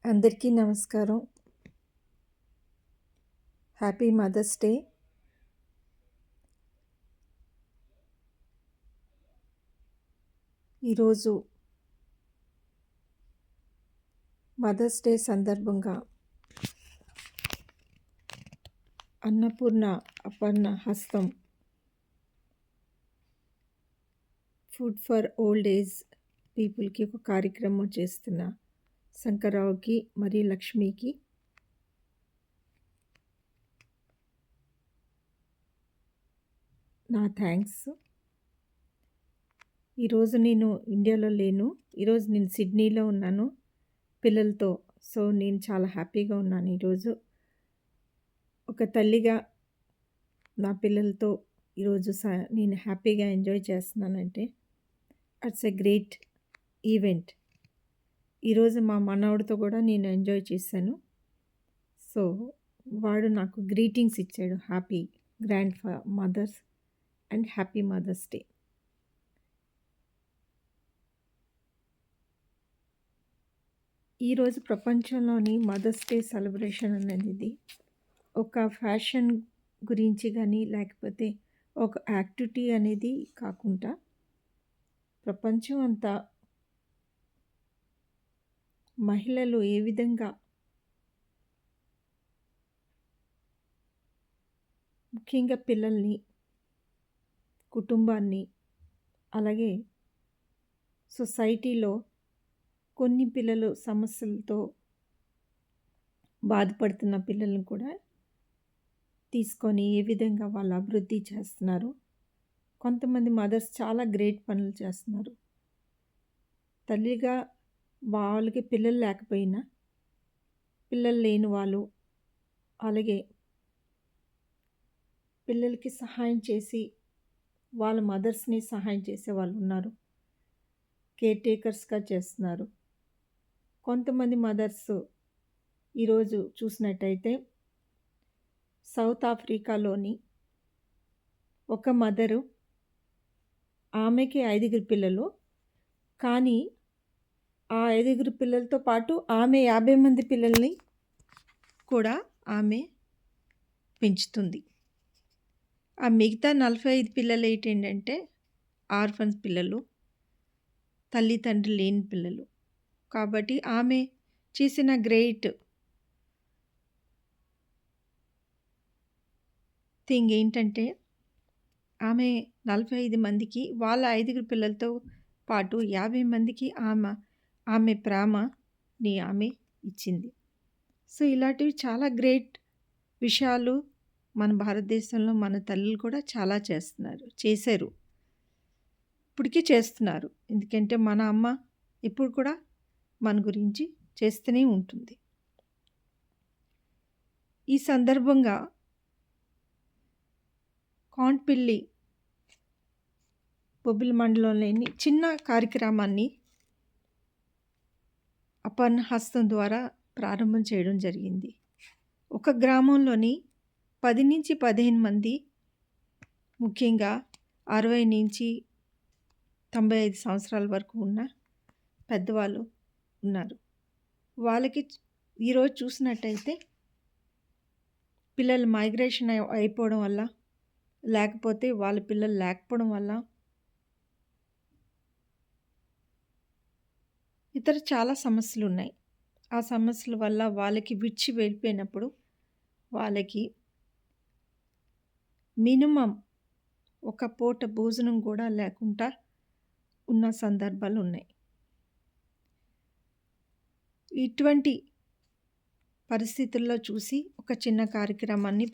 అందరికీ నమస్కారం. Happy Mother's Day. ఈరోజు మదర్స్ డే సందర్భంగా అన్నపూర్ణ అపర్ణ హస్తం ఫుడ్ ఫర్ ఓల్డ్ ఏజ్ పీపుల్కి ఒక కార్యక్రమం చేస్తున్న శంకర్రావుకి మరియు లక్ష్మికి నా థ్యాంక్స్. ఈరోజు నేను ఇండియాలో లేను. ఈరోజు నేను సిడ్నీలో ఉన్నాను పిల్లలతో. సో నేను చాలా హ్యాపీగా ఉన్నాను. ఈరోజు ఒక తల్లిగా నా పిల్లలతో ఈరోజు నేను హ్యాపీగా ఎంజాయ్ చేస్తున్నానంటే ఇట్స్ ఎ గ్రేట్ ఈవెంట్. ఈరోజు మా మనవడితో కూడా నేను ఎంజాయ్ చేశాను. సో వాడు నాకు గ్రీటింగ్స్ ఇచ్చాడు. Happy grand mothers and happy Mother's Day. ఈరోజు ప్రపంచంలోని మదర్స్ డే సెలబ్రేషన్ అనేది ఒక ఫ్యాషన్ గురించి కానీ లేకపోతే ఒక యాక్టివిటీ అనేది కాకుండా ప్రపంచం అంతా మహిళలు ఏ విధంగా ముఖ్యంగా పిల్లల్ని, కుటుంబాన్ని, అలాగే సొసైటీలో కొన్ని పిల్లలు సమస్యలతో బాధపడుతున్న పిల్లలను కూడా తీసుకొని ఏ విధంగా వాళ్ళు అభివృద్ధి చేస్తున్నారు. కొంతమంది మదర్స్ చాలా గ్రేట్ పనులు చేస్తున్నారు. తల్లిగా వాళ్ళకి పిల్లలు లేకపోయినా పిల్లలు లేని వాళ్ళు, అలాగే పిల్లలకి సహాయం చేసి వాళ్ళ మదర్స్ని సహాయం చేసే వాళ్ళు ఉన్నారు. కేర్ టేకర్స్గా చేస్తున్నారు. కొంతమంది మదర్స్ ఈరోజు చూసినట్టయితే సౌత్ ఆఫ్రికాలోని ఒక మదరు, ఆమెకి 5 పిల్లలు, కానీ ఆ 5 పిల్లలతో పాటు ఆమె 50 మంది పిల్లల్ని కూడా ఆమె పెంచుతుంది. ఆ మిగతా 45 పిల్లలు ఏంటంటే ఆర్ఫన్స్ పిల్లలు, తల్లి తండ్రి లేని పిల్లలు. కాబట్టి ఆమె చేసిన గ్రేట్ థింగ్ ఏంటంటే ఆమె 45 మందికి వాళ్ళ 5 పిల్లలతో పాటు 50 మందికి ఆమె ప్రేమని ఆమె ఇచ్చింది. సో ఇలాంటివి చాలా గ్రేట్ విషయాలు మన భారతదేశంలో మన తల్లులు కూడా చాలా చేశారు, ఇప్పటికీ చేస్తున్నారు. ఎందుకంటే మన అమ్మ ఇప్పుడు కూడా మన గురించి చేస్తూనే ఉంటుంది. ఈ సందర్భంగా కాంట్పిల్లి బొబ్బిలి మండలంలోని చిన్న కార్యక్రమాన్ని అపర్ణ హస్తం ద్వారా ప్రారంభం చేయడం జరిగింది. ఒక గ్రామంలోని 10 నుంచి 15 మంది, ముఖ్యంగా 60 నుంచి 95 సంవత్సరాల వరకు ఉన్న పెద్దవాళ్ళు ఉన్నారు. వాళ్ళకి ఈరోజు చూసినట్టయితే పిల్లలు మైగ్రేషన్ అయిపోవడం వల్ల, లేకపోతే వాళ్ళ పిల్లలు లేకపోవడం వల్ల, ఇతర చాలా సమస్యలు ఉన్నాయి. ఆ సమస్యల వల్ల వాళ్ళకి విడిచి వెళ్ళిపోయినప్పుడు వాళ్ళకి మినిమం ఒక పూట భోజనం కూడా లేకుండా ఉన్న సందర్భాలు ఉన్నాయి. ఇటువంటి పరిస్థితుల్లో చూసి ఒక చిన్న కార్యక్రమాన్ని